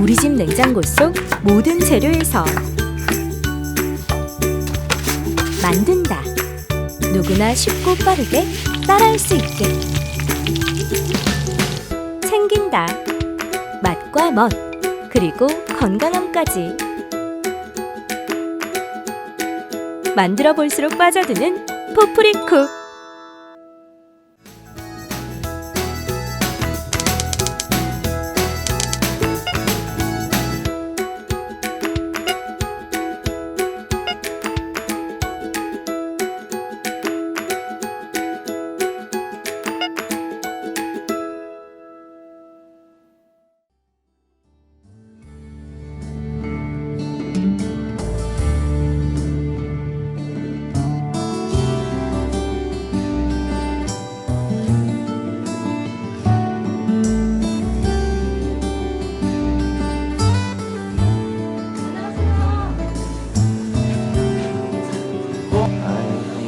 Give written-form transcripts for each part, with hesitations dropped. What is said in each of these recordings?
우리 집 냉장고 속 모든 재료에서 만든다. 누구나 쉽고 빠르게 따라할 수 있게. 챙긴다. 맛과 멋, 그리고 건강함까지. 만들어 볼수록 빠져드는 포프리쿡.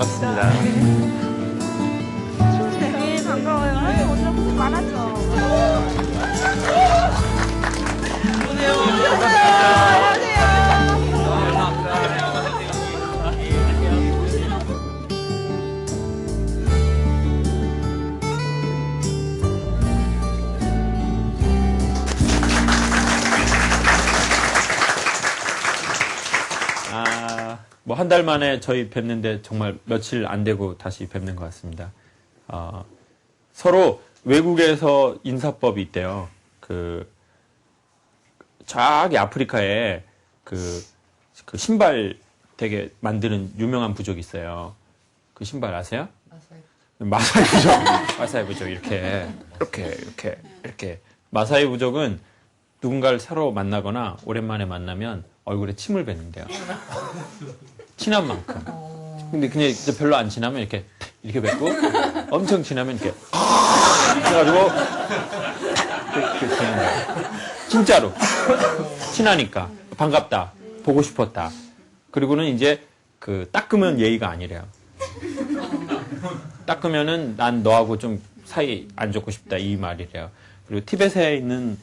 반갑습니다. 네, 반가워요. 아유, 오늘 고생 많았죠. 뭐 한 달 만에 저희 뵙는데 정말 며칠 안 되고 다시 뵙는 것 같습니다. 서로 외국에서 인사법이 있대요. 저기 아프리카에 그 신발 되게 만드는 유명한 부족이 있어요. 그 신발 아세요? 마사이 부족. 마사이 부족 이렇게 마사이 부족은 누군가를 새로 만나거나 오랜만에 만나면 얼굴에 침을 뱉는데요. 친한 만큼. 근데 그냥 이제 별로 안 친하면 이렇게 뱉고 엄청 친하면 이렇게 해가지고 이렇게 지는 거예요. 진짜로 친하니까 반갑다, 보고 싶었다. 그리고는 이제 닦으면 예의가 아니래요. 닦으면은 난 너하고 좀 사이 안 좋고 싶다 이 말이래요. 그리고 티벳에 있는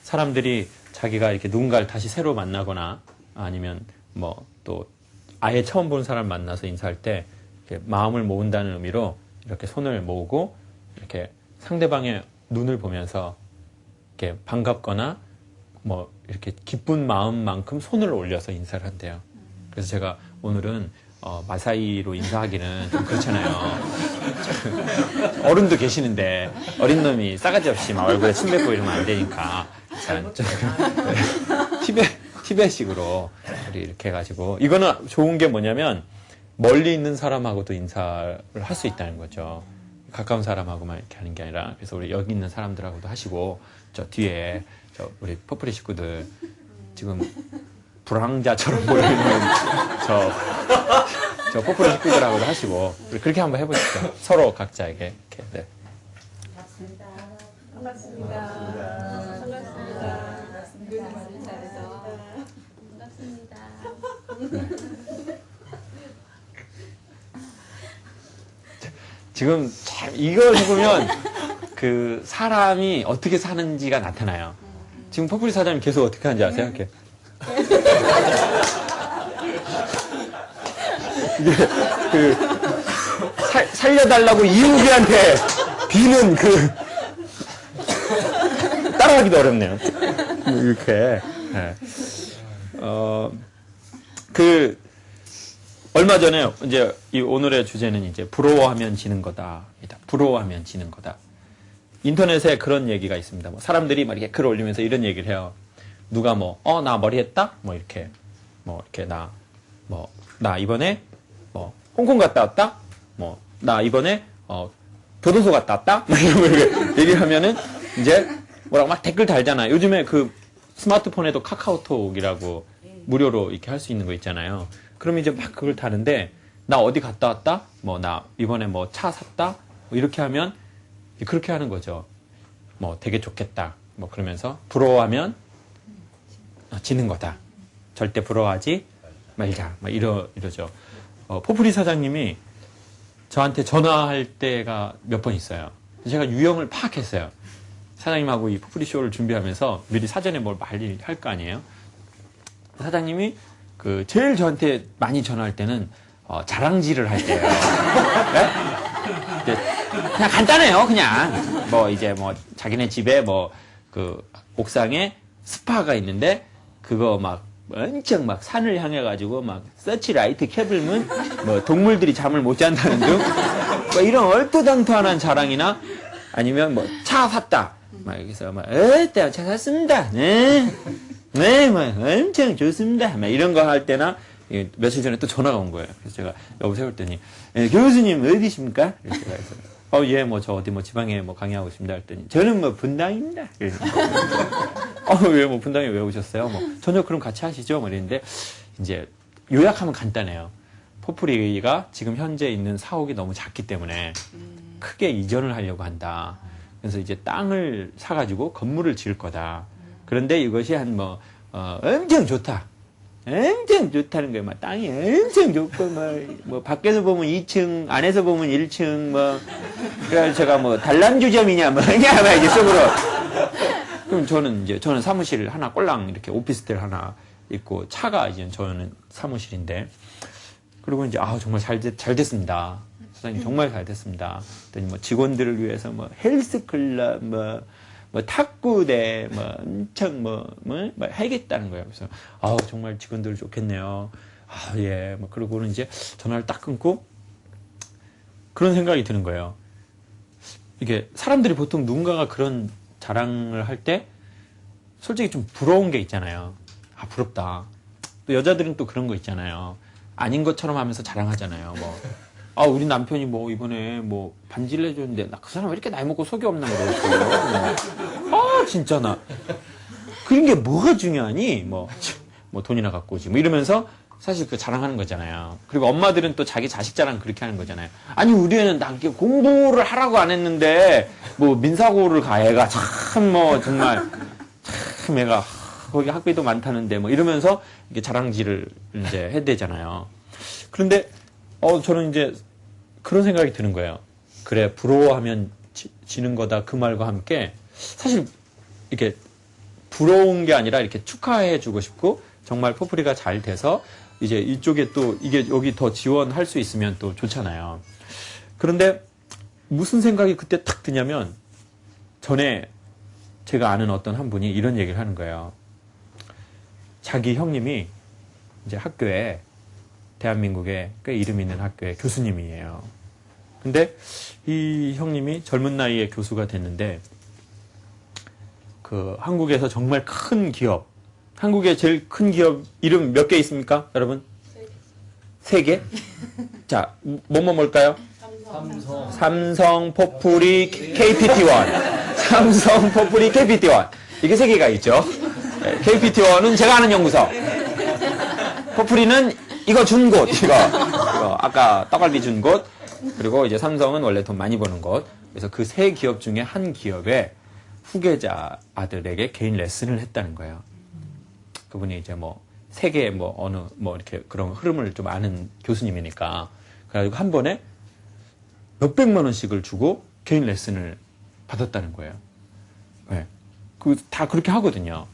사람들이 자기가 이렇게 누군가를 다시 새로 만나거나 아니면 뭐 또 아예 처음 본 사람 만나서 인사할 때 이렇게 마음을 모은다는 의미로 이렇게 손을 모으고 이렇게 상대방의 눈을 보면서 이렇게 반갑거나 뭐 이렇게 기쁜 마음만큼 손을 올려서 인사를 한대요. 그래서 제가 오늘은 마사이로 인사하기는 좀 그렇잖아요. 어른도 계시는데 어린 놈이 싸가지 없이 막 얼굴에 침 뱉고 이러면 안 되니까 티벳식으로 이렇게 해가지고 이거는 좋은 게 뭐냐면 멀리 있는 사람하고도 인사를 할 수 있다는 거죠. 가까운 사람하고만 이렇게 하는 게 아니라 그래서 우리 여기 있는 사람들하고도 하시고 저 뒤에 우리 퍼플리 식구들 지금 불황자처럼 보여있는 저 퍼플리 식구들하고도 하시고 그렇게 한번 해보시죠. 서로 각자에게 이렇게. 네. 반갑습니다. 반갑습니다. 반갑습니다. 잘해서. 반갑습니다. 지금 참 이걸 해보면 사람이 어떻게 사는지가 나타나요. 지금 퍼플리 사장님 계속 어떻게 하는지 아세요? 이렇게. 이게 살려달라고 이웃이한테 비는 따라하기도 어렵네요. 이렇게. 네. 얼마 전에 이제 이 오늘의 주제는 이제 부러워하면 지는 거다입니다. 부러워하면 지는 거다. 인터넷에 그런 얘기가 있습니다. 뭐 사람들이 막 이렇게 글 올리면서 이런 얘기를 해요. 누가 나 머리 했다? 이렇게 나 이번에 홍콩 갔다 왔다? 나 이번에 교도소 갔다 왔다? 이런 거 이렇게 얘기를 하면은 이제 뭐라고 막 댓글 달잖아요. 요즘에 스마트폰에도 카카오톡이라고 무료로 이렇게 할 수 있는 거 있잖아요. 그럼 이제 막 그걸 다는데 나 어디 갔다 왔다? 나 이번에 차 샀다? 이렇게 하면 그렇게 하는 거죠. 되게 좋겠다. 그러면서 부러워하면 지는 거다. 절대 부러워하지 말자. 이러죠. 포프리 사장님이 저한테 전화할 때가 몇 번 있어요. 제가 유형을 파악했어요. 사장님하고 이 포프리 쇼를 준비하면서 미리 사전에 뭘 많이 할 거 아니에요. 사장님이 그 제일 저한테 많이 전화할 때는 자랑질을 할 때예요. 네? 이제 그냥 간단해요. 그냥 뭐 이제 뭐 자기네 집에 뭐 그 옥상에 스파가 있는데 그거 막 엄청 막 산을 향해 가지고 막 서치라이트 케이블문 뭐 동물들이 잠을 못 잔다는 등 뭐 이런 얼토당토한 자랑이나 아니면 뭐 차 샀다 막 여기서 막 차 샀습니다. 네, 뭐 엄청 좋습니다. 막 이런 거 할 때나 며칠 전에 또 전화가 온 거예요. 그래서 제가 여보세요 했더니 교수님 어디십니까? 그래서 제가 예, 뭐 저 어디 뭐 지방에 뭐 강의하고 있습니다 했더니 저는 뭐 분당입니다. 왜 뭐 분당에 왜 오셨어요? 뭐 저녁 그럼 같이 하시죠. 뭐 이랬는데 이제 요약하면 간단해요. 포프리가 지금 현재 있는 사옥이 너무 작기 때문에 크게 이전을 하려고 한다. 그래서 이제 땅을 사가지고 건물을 지을 거다. 그런데 이것이 한 엄청 좋다. 엄청 좋다는 거예요. 막 땅이 엄청 좋고, 뭐 밖에서 보면 2층, 안에서 보면 1층, 그래서 제가 뭐 단란주점이냐, 뭐냐, 막 이제 속으로. 그럼 저는 사무실 하나, 꼴랑 이렇게 오피스텔 하나 있고, 차가 이제 저는 사무실인데, 그리고 이제, 정말 잘 됐습니다. 사장님 정말 잘 됐습니다. 그랬더니 뭐 직원들을 위해서 뭐 헬스클럽, 탁구대, 엄청 해야겠다는 거예요. 그래서, 정말 직원들 좋겠네요. 예. 그러고는 이제 전화를 딱 끊고 그런 생각이 드는 거예요. 이게 사람들이 보통 누군가가 그런 자랑을 할 때 솔직히 좀 부러운 게 있잖아요. 부럽다. 또 여자들은 또 그런 거 있잖아요. 아닌 것처럼 하면서 자랑하잖아요. 우리 남편이 이번에 반지를 해줬는데, 나 그 사람 왜 이렇게 나이 먹고 속이 없나 그러겠어요. 진짜 나. 그런 게 뭐가 중요하니? 돈이나 갖고 오지. 이러면서 사실 그 자랑하는 거잖아요. 그리고 엄마들은 또 자기 자식 자랑 그렇게 하는 거잖아요. 아니, 우리 애는 나 공부를 하라고 안 했는데, 민사고를 가, 애가 정말, 애가 거기 학비도 많다는데, 이러면서 이게 자랑질을 이제 해야 되잖아요. 그런데, 저는 이제 그런 생각이 드는 거예요. 그래, 부러워하면 지는 거다. 그 말과 함께 사실 이렇게 부러운 게 아니라 이렇게 축하해 주고 싶고 정말 포프리가 잘 돼서 이제 이쪽에 또 이게 여기 더 지원할 수 있으면 또 좋잖아요. 그런데 무슨 생각이 그때 탁 드냐면 전에 제가 아는 어떤 한 분이 이런 얘기를 하는 거예요. 자기 형님이 이제 학교에 대한민국에 꽤 이름 있는 학교의 교수님이에요. 근데 이 형님이 젊은 나이에 교수가 됐는데 그 한국에서 정말 큰 기업, 한국의 제일 큰 기업 이름 몇 개 있습니까, 여러분? 3개? 자, 뭘까요? 삼성, 포프리, KPT1. 삼성, 포프리, KPT1. 이게 3개가 있죠. KPT1은 제가 아는 연구소. 포프리는 이거 준 곳, 이거 아까 떡갈비 준 곳, 그리고 이제 삼성은 원래 돈 많이 버는 곳. 그래서 그 3기업 중에 한 기업의 후계자 아들에게 개인 레슨을 했다는 거예요. 그분이 이제 세계 이렇게 그런 흐름을 좀 아는 교수님이니까. 그래가지고 한 번에 몇백만 원씩을 주고 개인 레슨을 받았다는 거예요. 네. 다 그렇게 하거든요.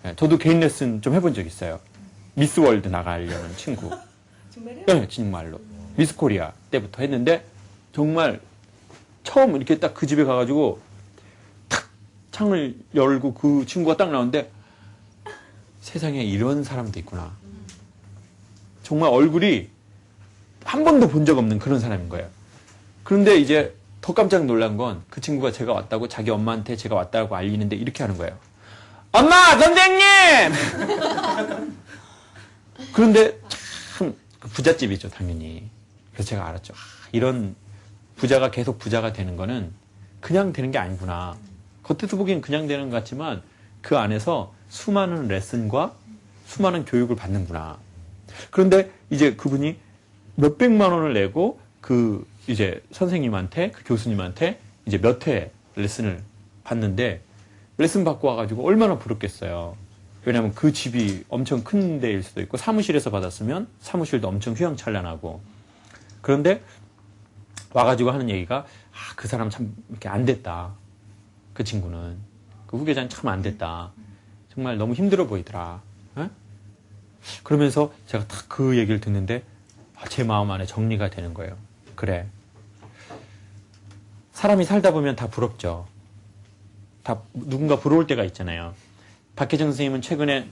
네. 저도 개인 레슨 좀 해본 적 있어요. 미스 월드 나가려는 친구. 정말요? 네, 정말로. 미스 코리아 때부터 했는데, 정말 처음 이렇게 딱 그 집에 가가지고, 탁! 창을 열고 그 친구가 딱 나오는데, 세상에 이런 사람도 있구나. 정말 얼굴이 한 번도 본 적 없는 그런 사람인 거예요. 그런데 이제 더 깜짝 놀란 건 그 친구가 제가 왔다고 자기 엄마한테 제가 왔다고 알리는데 이렇게 하는 거예요. 엄마! 선생님! 그런데 참 부잣집이죠, 당연히. 그래서 제가 알았죠. 이런 부자가 계속 부자가 되는 거는 그냥 되는 게 아니구나. 겉에서 보기엔 그냥 되는 것 같지만 그 안에서 수많은 레슨과 수많은 교육을 받는구나. 그런데 이제 그분이 몇백만 원을 내고 그 이제 선생님한테, 그 교수님한테 이제 몇 회 레슨을 받는데 레슨 받고 와가지고 얼마나 부럽겠어요. 왜냐하면 그 집이 엄청 큰 데일 수도 있고 사무실에서 받았으면 사무실도 엄청 휘황찬란하고. 그런데 와가지고 하는 얘기가 그 사람 참 이렇게 안 됐다. 그 친구는 그 후계자는 참 안 됐다. 정말 너무 힘들어 보이더라. 에? 그러면서 제가 딱 그 얘기를 듣는데 제 마음 안에 정리가 되는 거예요. 그래. 사람이 살다 보면 다 부럽죠. 다 누군가 부러울 때가 있잖아요. 박혜정 선생님은 최근에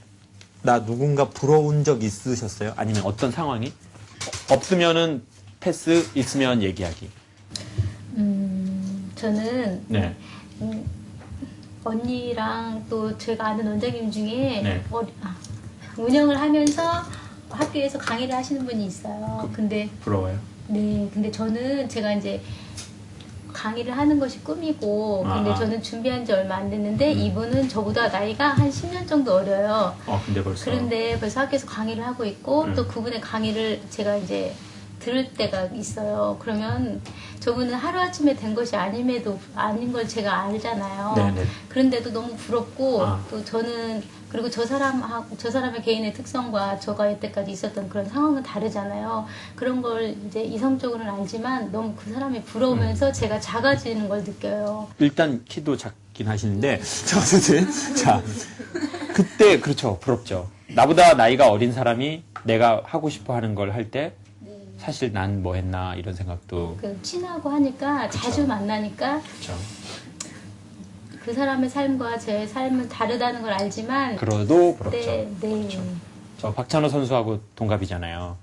나 누군가 부러운 적 있으셨어요? 아니면 어떤 상황이? 없으면은 패스, 있으면 얘기하기. 저는 네. 언니랑 또 제가 아는 원장님 중에 네. 운영을 하면서 학교에서 강의를 하시는 분이 있어요. 근데 부러워요? 네, 근데 저는 제가 이제 강의를 하는 것이 꿈이고, 근데 저는 준비한 지 얼마 안 됐는데 이분은 저보다 나이가 한 10년 정도 어려요. 근데 벌써. 그런데 벌써 학교에서 강의를 하고 있고 또 그분의 강의를 제가 이제 들을 때가 있어요. 그러면 저분은 하루아침에 된 것이 아닌 걸 제가 알잖아요. 네네. 그런데도 너무 부럽고 또 저는 그리고 저 사람의 개인의 특성과 저가 여태까지 있었던 그런 상황은 다르잖아요. 그런 걸 이제 이성적으로는 알지만 너무 그 사람이 부러우면서 제가 작아지는 걸 느껴요. 일단 키도 작긴 하시는데 어쨌든 자 그때 그렇죠. 부럽죠. 나보다 나이가 어린 사람이 내가 하고 싶어 하는 걸 할 때 사실 난 뭐 했나 이런 생각도 친하고 하니까 자주 만나니까 그렇죠. 그 사람의 삶과 제 삶은 다르다는 걸 알지만 그래도 부럽죠. 네. 그렇죠. 저 박찬호 선수하고 동갑이잖아요.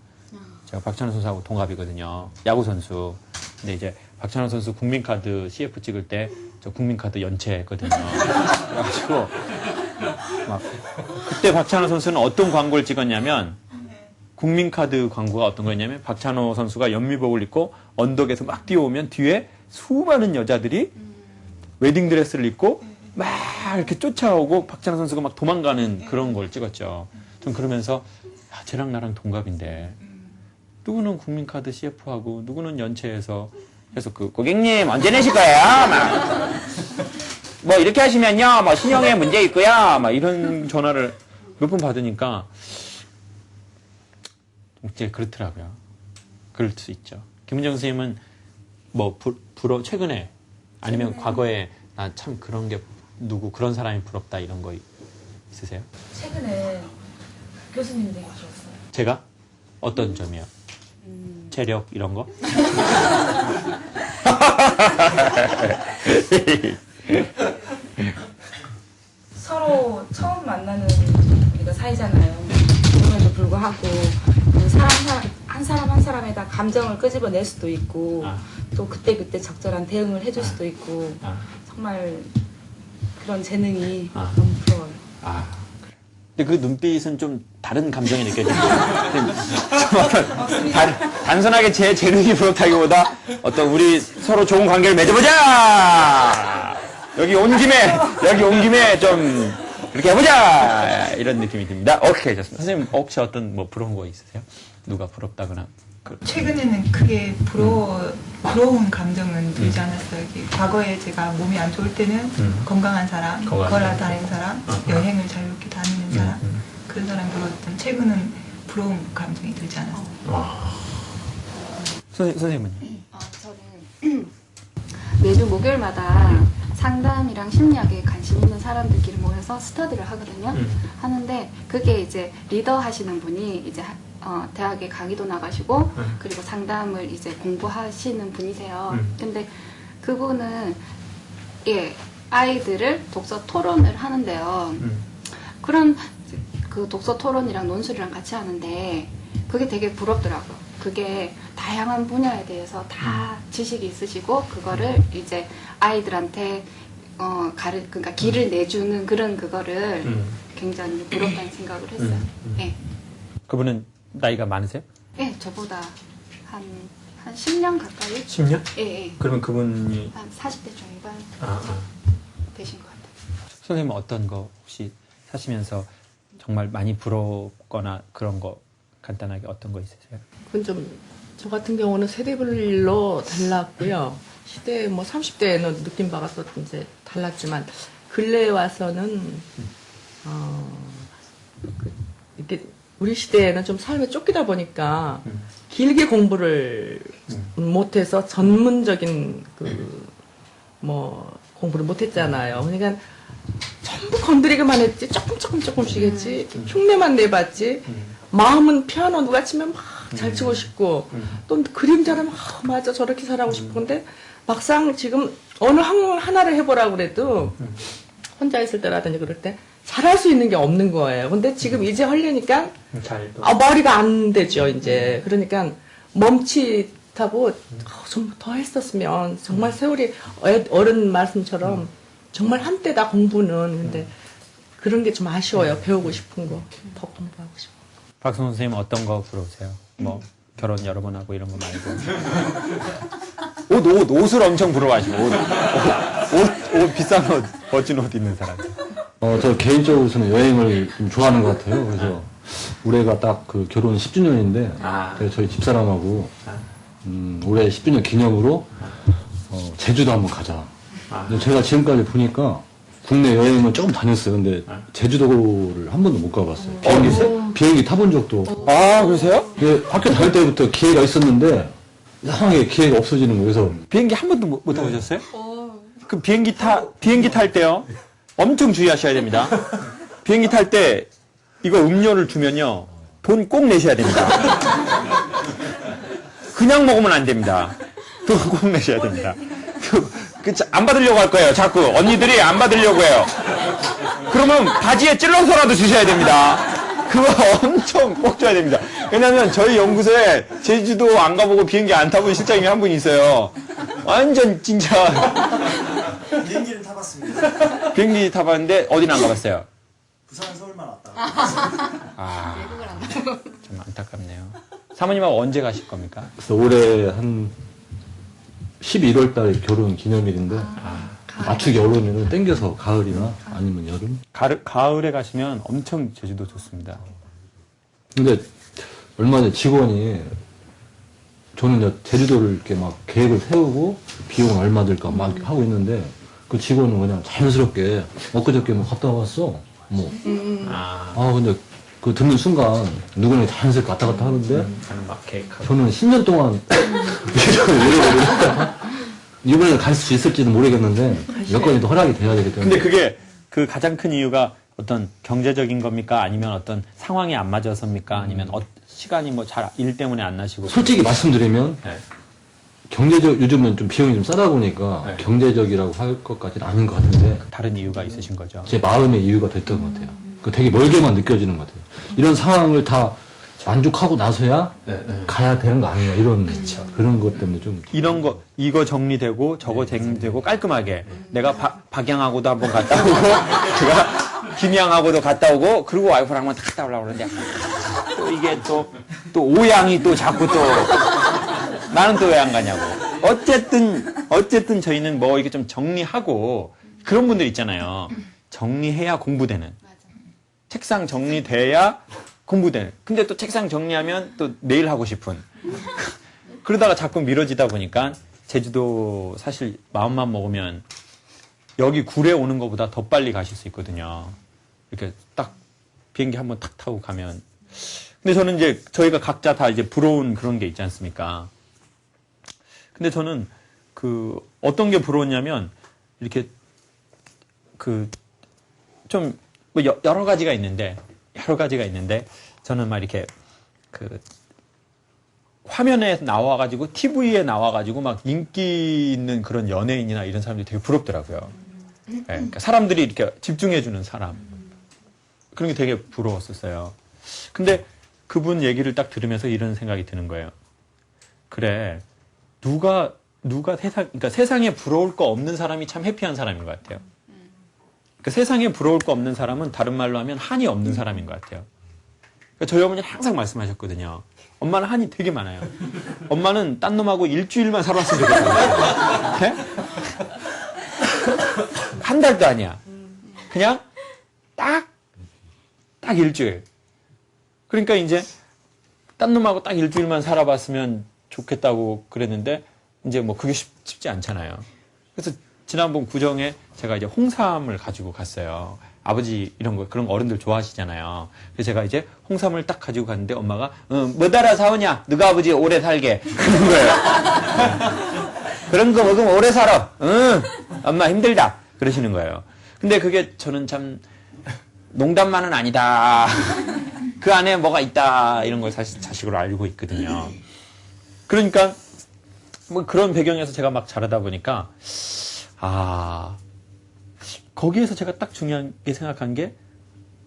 제가 박찬호 선수하고 동갑이거든요. 야구 선수. 근데 이제 박찬호 선수 국민카드 CF 찍을 때 저 국민카드 연체했거든요. 그래가지고 막 그때 박찬호 선수는 어떤 광고를 찍었냐면 국민카드 광고가 어떤 거였냐면 박찬호 선수가 연미복을 입고 언덕에서 막 뛰어오면 뒤에 수많은 여자들이 웨딩드레스를 입고 막 이렇게 쫓아오고 박찬호 선수가 막 도망가는 그런 걸 찍었죠. 좀 그러면서 쟤랑 나랑 동갑인데 누구는 국민카드 CF하고 누구는 연체해서 그래서 그 고객님 언제 내실 거예요? 막 뭐 이렇게 하시면요 뭐 신용에 문제 있고요 막 이런 전화를 몇 번 받으니까 이제 그렇더라고요. 그럴 수 있죠. 김은정 선생님은 뭐 최근에 아니면 과거에 나 참 그런 게 그런 사람이 부럽다 이런 거 있으세요? 최근에 교수님 되게 부러웠어요. 제가? 어떤 점이요? 체력 이런 거? 서로 처음 만나는 우리가 사이잖아요. 그럼에도 불구하고 한 사람 한 사람에다 감정을 끄집어낼 수도 있고 또 그때그때 적절한 대응을 해줄 수도 있고 정말 그런 재능이 너무 부러워요. 근데 그 눈빛은 좀 다른 감정이 느껴지죠. 단순하게 제 재능이 부럽다기보다 어떤 우리 서로 좋은 관계를 맺어보자! 여기 온 김에 좀 그렇게 해보자! 이런 느낌이 듭니다. 오케이, 좋습니다. 선생님, 혹시 어떤 뭐 부러운 거 있으세요? 누가 부럽다거나? 최근에는 크게 부러운 감정은 들지 않았어요. 과거에 제가 몸이 안 좋을 때는 건강한 사람, 걸어 다니는 사람, 여행을 자유롭게 다니는 사람, 그런 사람 부러웠던 최근은 부러운 감정이 들지 않았어요. 선생님은요? 저는 매주 목요일마다 상담이랑 심리학에 관심 있는 사람들끼리 모여서 스터디를 하거든요. 하는데 그게 이제 리더 하시는 분이 이제 대학에 강의도 나가시고 그리고 상담을 이제 공부하시는 분이세요. 근데 그분은 아이들을 독서 토론을 하는데요. 그런 그 독서 토론이랑 논술이랑 같이 하는데 그게 되게 부럽더라고요. 그게 다양한 분야에 대해서 다 지식이 있으시고 그거를 이제 아이들한테 그러니까 길을 내주는 그런 그거를 굉장히 부럽다는 생각을 했어요. 네. 그분은 나이가 많으세요? 네, 저보다 한 10년 가까이? 10년? 예. 그러면 그분이 한 40대 중반 되신 것 같아요. 선생님은 어떤 거 혹시 사시면서 정말 많이 부럽거나 그런 거 간단하게 어떤 거 있으세요? 그건 좀 저 같은 경우는 세대별로 달랐고요. 시대 30대에는 느낀 바가 또 이제 달랐지만 근래에 와서는 이렇게 우리 시대에는 좀 삶에 쫓기다 보니까 길게 공부를 못해서 전문적인 공부를 못했잖아요. 그러니까 전부 건드리기만 했지 조금씩 했지 흉내만 내봤지 마음은 피아노 누가 치면 막 잘 치고 싶고 또 그림 잘하면 맞아 저렇게 잘하고 싶고 근데 막상 지금 어느 하나를 해보라고 그래도 혼자 있을 때라든지 그럴 때 잘할 수 있는 게 없는 거예요. 근데 지금 이제 하려니까 머리가 안 되죠 이제. 그러니까 멈칫하고 좀 더 했었으면 정말 세월이 어른 말씀처럼 정말 한때다 공부는. 근데 그런 게 좀 아쉬워요. 배우고 싶은 거 더 공부하고 싶어. 박성훈 선생님 어떤 거 부러우세요? 뭐 결혼 여러 번 하고 이런 거 말고 옷을 엄청 부러워하시고 옷 비싼 옷 멋진 옷 입는 사람. 저 개인적으로는 여행을 좀 좋아하는 것 같아요. 그래서 올해가 딱 그 결혼 10주년인데 그래서 저희 집사람하고 올해 10주년 기념으로 제주도 한번 가자. 근데 제가 지금까지 보니까 국내 여행은 조금 다녔어요. 근데 제주도를 한 번도 못 가봤어요. 비행기 타본 적도. 아, 그러세요? 학교 다닐 때부터 기회가 있었는데 이상하게 기회가 없어지는 거예요. 그래서 비행기 한 번도 못 타보셨어요? 그 비행기 탈 때요. 엄청 주의하셔야 됩니다. 비행기 탈 때 이거 음료를 주면요. 돈 꼭 내셔야 됩니다. 그냥 먹으면 안 됩니다. 돈 꼭 내셔야 됩니다. 안 받으려고 할 거예요. 자꾸 언니들이 안 받으려고 해요. 그러면 바지에 찔러서라도 주셔야 됩니다. 그거 엄청 꼭 줘야 됩니다. 왜냐면 저희 연구소에 제주도 안 가보고 비행기 안 타본 실장님이 한 분 있어요. 완전 진짜. 비행기를 타봤습니다. 비행기 타봤는데 어디는 안 가봤어요? 부산, 서울만 왔다. 좀 안타깝네요. 사모님하고 언제 가실 겁니까? 그래서 올해 한 11월 달에 결혼 기념일인데 맞추기 어려우면 땡겨서 가을이나 아니면 여름? 가을에 가시면 엄청 제주도 좋습니다. 근데 얼마 전에 직원이 저는 이제 제주도를 이렇게 막 계획을 세우고 비용 얼마 들까 막 하고 있는데 그 직원은 그냥 자연스럽게 엊그저께 뭐 갔다 왔어. 뭐. 근데 그 듣는 순간 누구나 자연스럽게 왔다 갔다 하는데 막 계획하고. 저는 10년 동안 이번에 갈 수 있을지는 모르겠는데 여건이 허락이 돼야 되기 때문에. 근데 그게 그 가장 큰 이유가 어떤 경제적인 겁니까? 아니면 어떤 상황이 안 맞아서입니까? 아니면 시간이 뭐 잘 일 때문에 안 나시고? 솔직히 말씀드리면 네. 요즘은 좀 비용이 좀 싸다 보니까 네. 경제적이라고 할 것까지는 아닌 것 같은데 다른 이유가 있으신 거죠? 제 마음의 이유가 됐던 것 같아요. 그 되게 멀게만 느껴지는 것 같아요. 이런 상황을 다 만족하고 나서야 가야 되는 거 아니냐 이런 그런 것 때문에 좀 이런 거 이거 정리되고 저거 정리되고 깔끔하게 내가 박양하고도 한번 갔다 오고 제가 김양하고도 갔다 오고 그리고 와이프랑 한번 갔다 오려고 그러는데 또 이게 또 오양이 또 자꾸 또 나는 또 왜 안 가냐고. 어쨌든 저희는 뭐 이게 좀 정리하고 그런 분들 있잖아요. 정리해야 공부되는. 책상 정리돼야 공부되는. 근데 또 책상 정리하면 또 내일 하고 싶은. 그러다가 자꾸 미뤄지다 보니까 제주도 사실 마음만 먹으면 여기 굴에 오는 것보다 더 빨리 가실 수 있거든요. 이렇게 딱 비행기 한번 탁 타고 가면. 근데 저는 이제 저희가 각자 다 이제 부러운 그런 게 있지 않습니까? 근데 저는 그 어떤 게 부러웠냐면 이렇게 그 좀 뭐 여러 가지가 있는데 저는 막 이렇게 그 화면에 나와가지고 TV에 나와가지고 막 인기 있는 그런 연예인이나 이런 사람들이 되게 부럽더라고요. 네, 그러니까 사람들이 이렇게 집중해주는 사람 그런 게 되게 부러웠었어요. 근데 그분 얘기를 딱 들으면서 이런 생각이 드는 거예요. 그래 누가 그러니까 세상에 부러울 거 없는 사람이 참 해피한 사람인 것 같아요. 그러니까 세상에 부러울 거 없는 사람은 다른 말로 하면 한이 없는 사람인 것 같아요. 그러니까 저희 어머니는 항상 말씀하셨거든요. 엄마는 한이 되게 많아요. 엄마는 딴 놈하고 일주일만 살았으면 좋겠어요. 네? 한 달도 아니야. 그냥 딱 일주일. 그러니까 이제 딴 놈하고 딱 일주일만 살아봤으면 좋겠다고 그랬는데 이제 뭐 그게 쉽지 않잖아요. 그래서 지난번 구정에 제가 이제 홍삼을 가지고 갔어요. 아버지 그런 거 어른들 좋아하시잖아요. 그래서 제가 이제 홍삼을 딱 가지고 갔는데 엄마가 뭐 따라 사오냐? 너가 아버지 오래 살게. 그런 거예요. 그런 거 먹으면 오래 살아. 엄마 힘들다. 그러시는 거예요. 근데 그게 저는 참 농담만은 아니다. 그 안에 뭐가 있다. 이런 걸 사실 자식으로 알고 있거든요. 그러니까 뭐 그런 배경에서 제가 막 자라다 보니까 거기에서 제가 딱 중요하게 생각한 게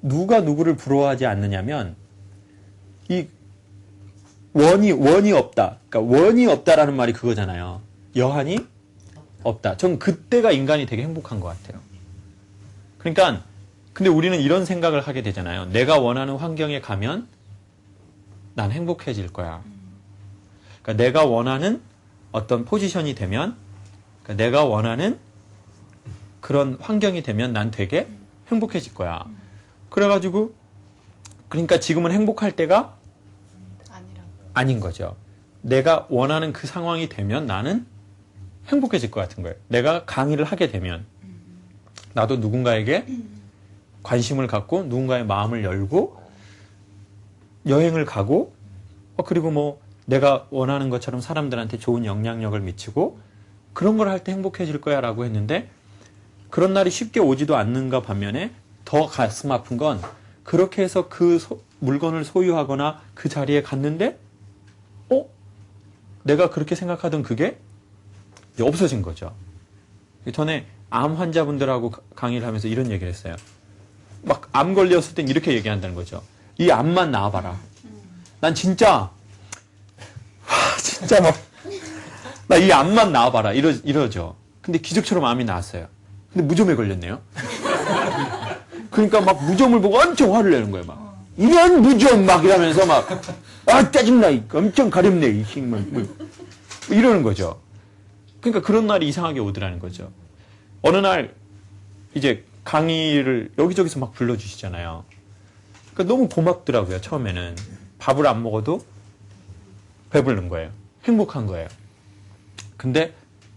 누가 누구를 부러워하지 않느냐면 이 원이 없다. 그러니까 원이 없다라는 말이 그거잖아요. 여한이 없다. 전 그때가 인간이 되게 행복한 것 같아요. 그러니까 근데 우리는 이런 생각을 하게 되잖아요. 내가 원하는 환경에 가면 난 행복해질 거야. 그러니까 내가 원하는 어떤 포지션이 되면, 그러니까 내가 원하는 그런 환경이 되면 난 되게 행복해질 거야. 그래가지고 그러니까 지금은 행복할 때가 아닌 거죠. 내가 원하는 그 상황이 되면 나는 행복해질 것 같은 거예요. 내가 강의를 하게 되면 나도 누군가에게 관심을 갖고 누군가의 마음을 열고 여행을 가고 그리고 뭐 내가 원하는 것처럼 사람들한테 좋은 영향력을 미치고 그런 걸 할 때 행복해질 거야 라고 했는데 그런 날이 쉽게 오지도 않는가 반면에 더 가슴 아픈 건 그렇게 해서 그 물건을 소유하거나 그 자리에 갔는데 내가 그렇게 생각하던 그게 이제 없어진 거죠. 전에 암 환자분들하고 강의를 하면서 이런 얘기를 했어요. 막 암 걸렸을 땐 이렇게 얘기한다는 거죠. 이 암만 나와봐라. 난 진짜 나 이 암만 나와봐라. 이러죠. 근데 기적처럼 암이 나왔어요. 근데 무좀에 걸렸네요. 그러니까 막 무좀을 보고 엄청 화를 내는 거예요. 막 이런 무좀 막 이러면서 막 짜증나. 엄청 가렵네. 이 힘은 뭐 이러는 거죠. 그러니까 그런 날이 이상하게 오더라는 거죠. 어느 날 이제 강의를 여기저기서 막 불러주시잖아요. 그러니까 너무 고맙더라고요. 처음에는 밥을 안 먹어도 배부른 거예요. 행복한 거예요. 근데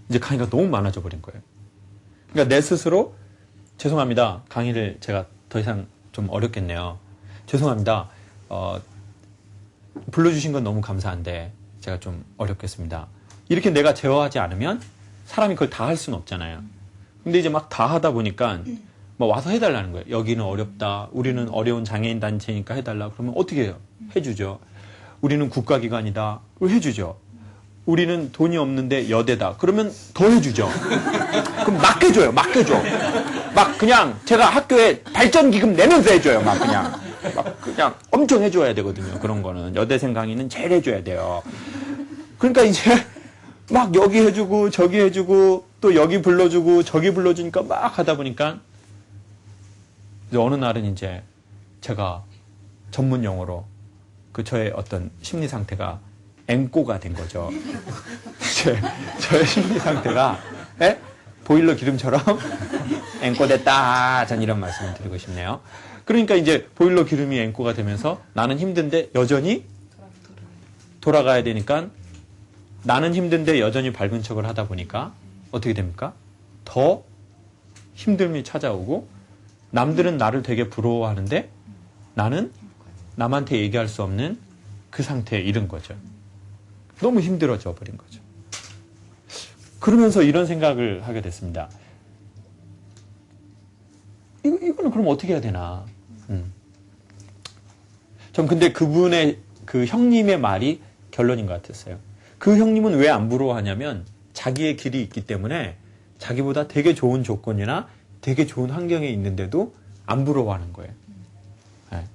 이제 강의가 너무 많아져 버린 거예요. 그러니까 내 스스로 죄송합니다. 강의를 제가 더 이상 좀 어렵겠네요. 죄송합니다. 불러주신 건 너무 감사한데 제가 좀 어렵겠습니다. 이렇게 내가 제어하지 않으면 사람이 그걸 다 할 수는 없잖아요. 근데 이제 막 다 하다 보니까 뭐 와서 해달라는 거예요. 여기는 어렵다. 우리는 어려운 장애인 단체니까 해달라. 그러면 어떻게 해요? 해주죠. 우리는 국가기관이다. 해주죠. 우리는 돈이 없는데 여대다. 그러면 더 해주죠. 그럼 막 해줘요. 막 해줘. 막 그냥 제가 학교에 발전기금 내면서 해줘요. 막 그냥 엄청 해줘야 되거든요. 그런 거는. 여대생 강의는 제일 해줘야 돼요. 그러니까 이제 막 여기 해주고 저기 해주고 또 여기 불러주고 저기 불러주니까 막 하다 보니까 이제 어느 날은 이제 제가 전문 용어로 그 저의 어떤 심리 상태가 앵꼬가 된 거죠. 저의 심리 상태가 보일러 기름처럼 앵꼬 됐다. 전 이런 말씀을 드리고 싶네요. 그러니까 이제 보일러 기름이 앵꼬가 되면서 나는 힘든데 여전히 돌아가야 되니까 나는 힘든데 여전히 밝은 척을 하다 보니까 어떻게 됩니까? 더 힘듦이 찾아오고 남들은 나를 되게 부러워하는데 나는 남한테 얘기할 수 없는 그 상태에 이른 거죠. 너무 힘들어져 버린 거죠. 그러면서 이런 생각을 하게 됐습니다. 이거는 그럼 어떻게 해야 되나? 전 근데 그분의 그 형님의 말이 결론인 것 같았어요. 그 형님은 왜 안 부러워하냐면 자기의 길이 있기 때문에 자기보다 되게 좋은 조건이나 되게 좋은 환경에 있는데도 안 부러워하는 거예요. 네.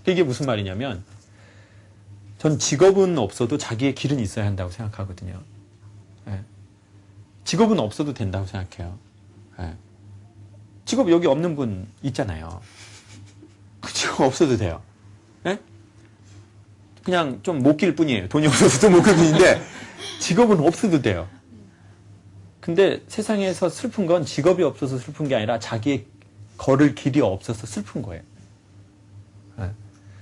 이게 무슨 말이냐면 전 직업은 없어도 자기의 길은 있어야 한다고 생각하거든요. 네. 직업은 없어도 된다고 생각해요. 네. 직업 여기 없는 분 있잖아요. 그 직업 없어도 돼요. 네? 그냥 좀 못 낄 뿐이에요. 돈이 없어서 못 낄 뿐인데 직업은 없어도 돼요. 근데 세상에서 슬픈 건 직업이 없어서 슬픈 게 아니라 자기의 걸을 길이 없어서 슬픈 거예요. 네.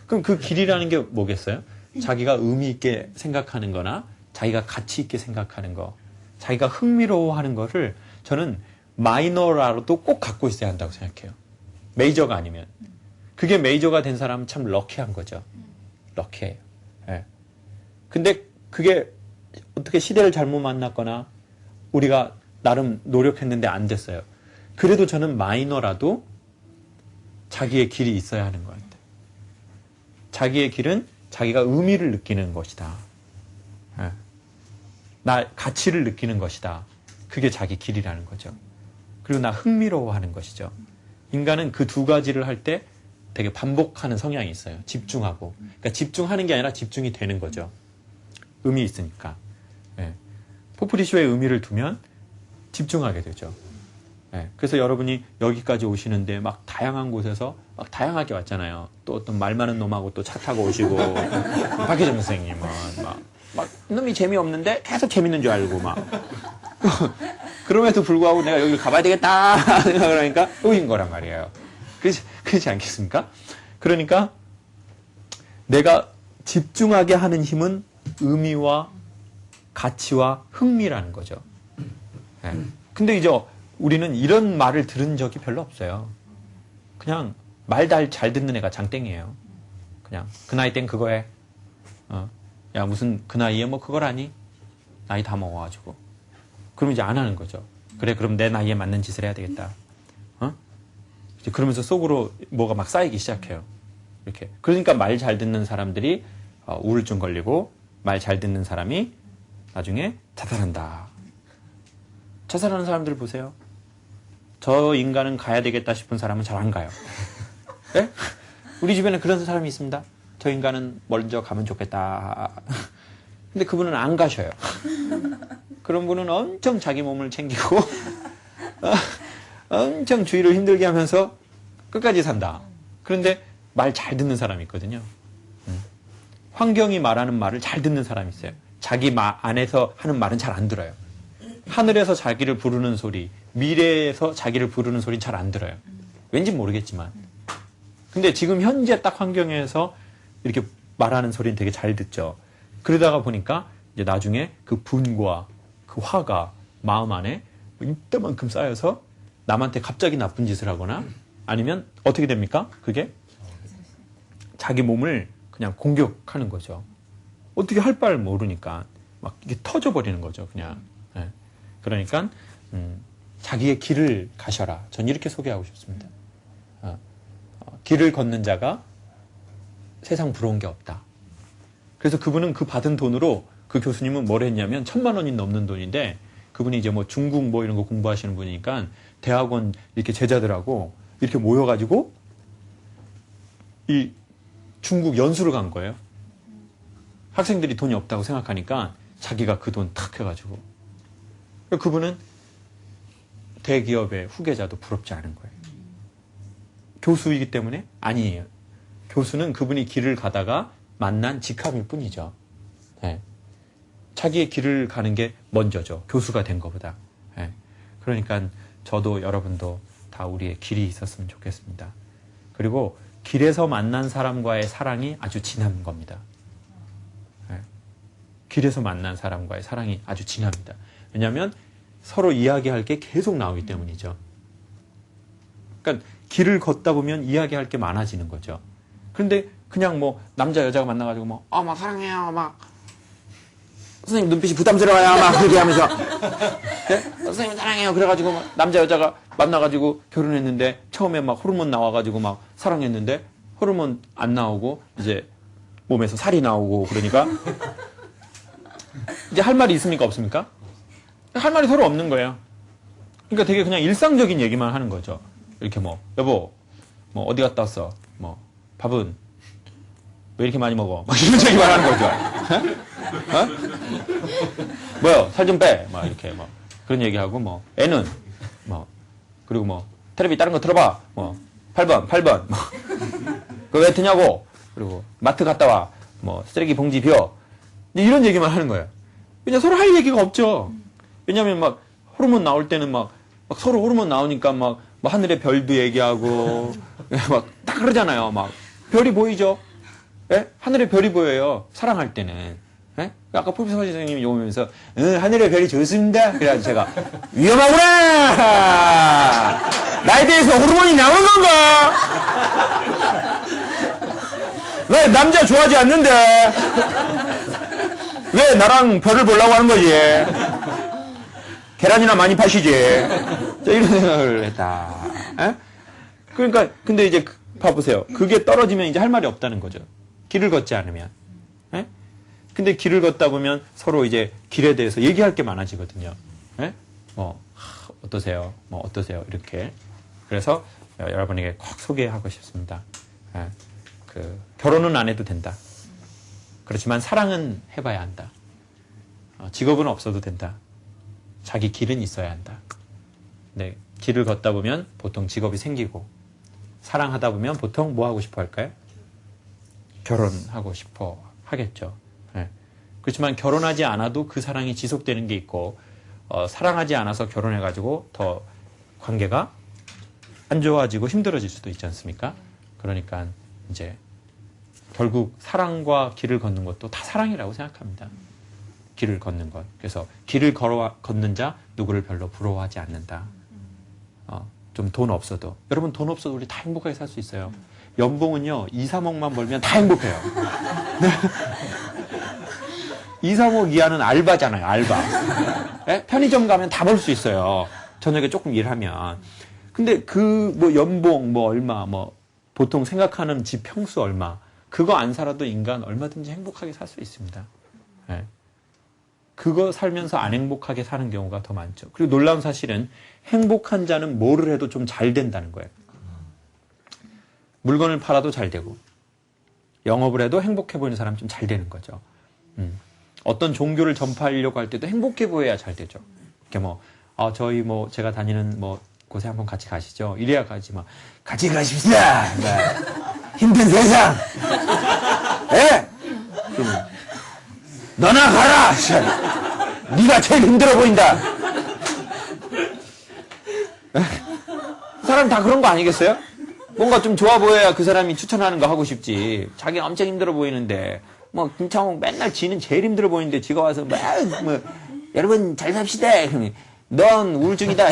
그럼 그 길이라는 게 뭐겠어요? 자기가 의미 있게 생각하는 거나 자기가 가치 있게 생각하는 거, 자기가 흥미로워하는 거를 저는 마이너라도 꼭 갖고 있어야 한다고 생각해요. 메이저가 아니면. 그게 메이저가 된 사람은 참 럭키한 거죠. 럭키해요. 네. 근데 그게 어떻게 시대를 잘못 만났거나 우리가 나름 노력했는데 안 됐어요. 그래도 저는 마이너라도 자기의 길이 있어야 하는 것 같아요. 자기의 길은 자기가 의미를 느끼는 것이다. 예. 나 가치를 느끼는 것이다. 그게 자기 길이라는 거죠. 그리고 나 흥미로워하는 것이죠. 인간은 그 두 가지를 할 때 되게 반복하는 성향이 있어요. 집중하고. 그러니까 집중하는 게 아니라 집중이 되는 거죠. 의미 있으니까. 예. 포프리쇼에 의미를 두면 집중하게 되죠. 예. 그래서 여러분이 여기까지 오시는데 막 다양한 곳에서 막 다양하게 왔잖아요. 또 어떤 말 많은 놈하고 또 차 타고 오시고, 박혜정 선생님은 막 놈이 재미없는데 계속 재밌는 줄 알고 막. 그럼에도 불구하고 내가 여기 가봐야 되겠다 생각을 하니까 오신 거란 말이에요. 그렇지 않겠습니까? 그러니까 내가 집중하게 하는 힘은 의미와 가치와 흥미라는 거죠. 네. 근데 이제 우리는 이런 말을 들은 적이 별로 없어요. 그냥 말 잘 듣는 애가 장땡이에요. 그냥 그 나이 땐 그거 해. 야 무슨 그 나이에 뭐 그걸 하니? 나이 다 먹어가지고. 그럼 이제 안 하는 거죠. 그래 그럼 내 나이에 맞는 짓을 해야 되겠다. 이제 그러면서 속으로 뭐가 막 쌓이기 시작해요. 이렇게. 그러니까 말 잘 듣는 사람들이 우울증 걸리고 말 잘 듣는 사람이 나중에 자살한다. 자살하는 사람들 보세요. 저 인간은 가야 되겠다 싶은 사람은 잘 안 가요. 네? 우리 주변에 그런 사람이 있습니다. 저 인간은 먼저 가면 좋겠다. 근데 그분은 안 가셔요. 그런 분은 엄청 자기 몸을 챙기고 엄청 주위를 힘들게 하면서 끝까지 산다. 그런데 말 잘 듣는 사람이 있거든요. 환경이 말하는 말을 잘 듣는 사람이 있어요. 자기 안에서 하는 말은 잘 안 들어요. 하늘에서 자기를 부르는 소리, 미래에서 자기를 부르는 소리는 잘 안 들어요. 왠지 모르겠지만. 근데 지금 현재 딱 환경에서 이렇게 말하는 소리는 되게 잘 듣죠. 그러다가 보니까 이제 나중에 그 분과 그 화가 마음 안에 이때만큼 쌓여서 남한테 갑자기 나쁜 짓을 하거나 아니면 어떻게 됩니까? 그게 자기 몸을 그냥 공격하는 거죠. 어떻게 할 바를 모르니까 막 이게 터져버리는 거죠. 그냥. 네. 그러니까 자기의 길을 가셔라. 전 이렇게 소개하고 싶습니다. 길을 걷는 자가 세상 부러운 게 없다. 그래서 그분은 그 받은 돈으로 그 교수님은 뭘 했냐면 1,000만 원이 넘는 돈인데 그분이 이제 뭐 중국 뭐 이런 거 공부하시는 분이니까 대학원 이렇게 제자들하고 이렇게 모여가지고 이 중국 연수를 간 거예요. 학생들이 돈이 없다고 생각하니까 자기가 그 돈 탁 해가지고. 그분은 대기업의 후계자도 부럽지 않은 거예요. 교수이기 때문에? 아니에요. 교수는 그분이 길을 가다가 만난 직함일 뿐이죠. 네. 자기의 길을 가는 게 먼저죠. 교수가 된 것보다. 네. 그러니까 저도 여러분도 다 우리의 길이 있었으면 좋겠습니다. 그리고 길에서 만난 사람과의 사랑이 아주 진한 겁니다. 네. 길에서 만난 사람과의 사랑이 아주 진합니다. 왜냐하면 서로 이야기할 게 계속 나오기 때문이죠. 그러니까 길을 걷다 보면 이야기할 게 많아지는 거죠. 그런데 그냥 뭐 남자 여자가 만나가지고 뭐 막 사랑해요 막 선생님 눈빛이 부담스러워요 막 그렇게 하면서 네? 선생님 사랑해요 그래가지고 막 남자 여자가 만나가지고 결혼했는데 처음에 막 호르몬 나와가지고 막 사랑했는데 호르몬 안 나오고 이제 몸에서 살이 나오고 그러니까 이제 할 말이 있습니까 없습니까? 할 말이 서로 없는 거예요. 그러니까 되게 그냥 일상적인 얘기만 하는 거죠. 이렇게 뭐 여보 뭐 어디 갔다 왔어? 뭐 밥은 왜 이렇게 많이 먹어? 막 이런 얘기만 하는 거죠. 뭐요? 살 좀 빼. 막 이렇게 뭐 그런 얘기하고 뭐 애는 뭐 그리고 뭐 텔레비 다른 거 틀어봐. 뭐 8번 뭐 그거 왜 트냐고. 그리고 마트 갔다 와. 뭐 쓰레기 봉지 비워. 이런 얘기만 하는 거예요. 그냥 서로 할 얘기가 없죠. 왜냐하면 막 호르몬 나올 때는 막 서로 호르몬 나오니까 막 하늘의 별도 얘기하고 막 딱 그러잖아요. 막 별이 보이죠. 예? 하늘의 별이 보여요. 사랑할 때는. 예? 아까 프로페서 선생님이 오면서 하늘의 별이 좋습니다. 그래가지고 제가 위험하구나. 나에 대해서 호르몬이 나온 건가? 왜 남자 좋아하지 않는데? 왜 나랑 별을 보려고 하는 거지? 계란이나 많이 파시지. 자, 이런 생각을 했다. 에? 그러니까 근데 이제 봐보세요. 그게 떨어지면 이제 할 말이 없다는 거죠. 길을 걷지 않으면. 에? 근데 길을 걷다 보면 서로 이제 길에 대해서 얘기할 게 많아지거든요. 에? 뭐 어떠세요? 뭐 어떠세요? 이렇게. 그래서 여러분에게 꼭 소개하고 싶습니다. 에? 그 결혼은 안 해도 된다. 그렇지만 사랑은 해봐야 한다. 직업은 없어도 된다. 자기 길은 있어야 한다. 네, 길을 걷다 보면 보통 직업이 생기고 사랑하다 보면 보통 뭐 하고 싶어 할까요? 결혼하고 싶어 하겠죠. 네. 그렇지만 결혼하지 않아도 그 사랑이 지속되는 게 있고 사랑하지 않아서 결혼해가지고 더 관계가 안 좋아지고 힘들어질 수도 있지 않습니까? 그러니까 이제 결국 사랑과 길을 걷는 것도 다 사랑이라고 생각합니다. 길을 걷는 것. 그래서 길을 걷는 자 누구를 별로 부러워하지 않는다. 좀 돈 없어도. 여러분 돈 없어도 우리 다 행복하게 살 수 있어요. 연봉은요 2, 3억만 벌면 다 행복해요. 네. 2, 3억 이하는 알바잖아요. 알바. 네? 편의점 가면 다 벌 수 있어요. 저녁에 조금 일하면. 근데 그 뭐 연봉 뭐 얼마 뭐 보통 생각하는 집 평수 얼마 그거 안 살아도 인간 얼마든지 행복하게 살 수 있습니다. 네. 그거 살면서 안 행복하게 사는 경우가 더 많죠. 그리고 놀라운 사실은 행복한 자는 뭐를 해도 좀 잘 된다는 거예요. 물건을 팔아도 잘 되고 영업을 해도 행복해 보이는 사람 좀 잘 되는 거죠. 어떤 종교를 전파하려고 할 때도 행복해 보여야 잘 되죠. 이렇게 뭐 저희 뭐 제가 다니는 뭐 곳에 한번 같이 가시죠. 이래야 가지 막 같이 가십시다. 네. 힘든 세상. 예? 그러면 너나 가라. 네가 제일 힘들어 보인다. 그 사람 다 그런 거 아니겠어요? 뭔가 좀 좋아 보여야 그 사람이 추천하는 거 하고 싶지. 자기가 엄청 힘들어 보이는데 뭐 김창욱 맨날 지는 제일 힘들어 보이는데 지가 와서 뭐 여러분 잘 삽시다. 그러면 넌 우울증이다.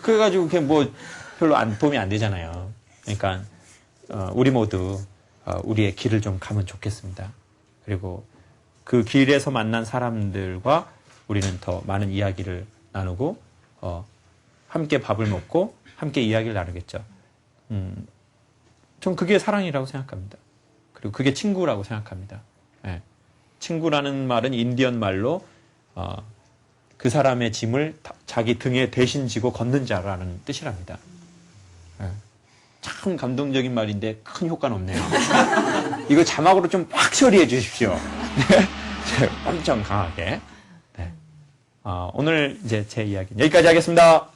그래가지고 그냥 뭐 별로 도움이 안 되잖아요. 그러니까 우리 모두 우리의 길을 좀 가면 좋겠습니다. 그리고 그 길에서 만난 사람들과 우리는 더 많은 이야기를 나누고 함께 밥을 먹고 함께 이야기를 나누겠죠. 전 그게 사랑이라고 생각합니다. 그리고 그게 친구라고 생각합니다. 예. 친구라는 말은 인디언 말로 그 사람의 짐을 자기 등에 대신 지고 걷는 자라는 뜻이랍니다. 예. 참 감동적인 말인데 큰 효과는 없네요. 이거 자막으로 좀 빡 처리해 주십시오. 네. 엄청 강하게. 네. 오늘 이제 제 이야기는 여기까지 하겠습니다.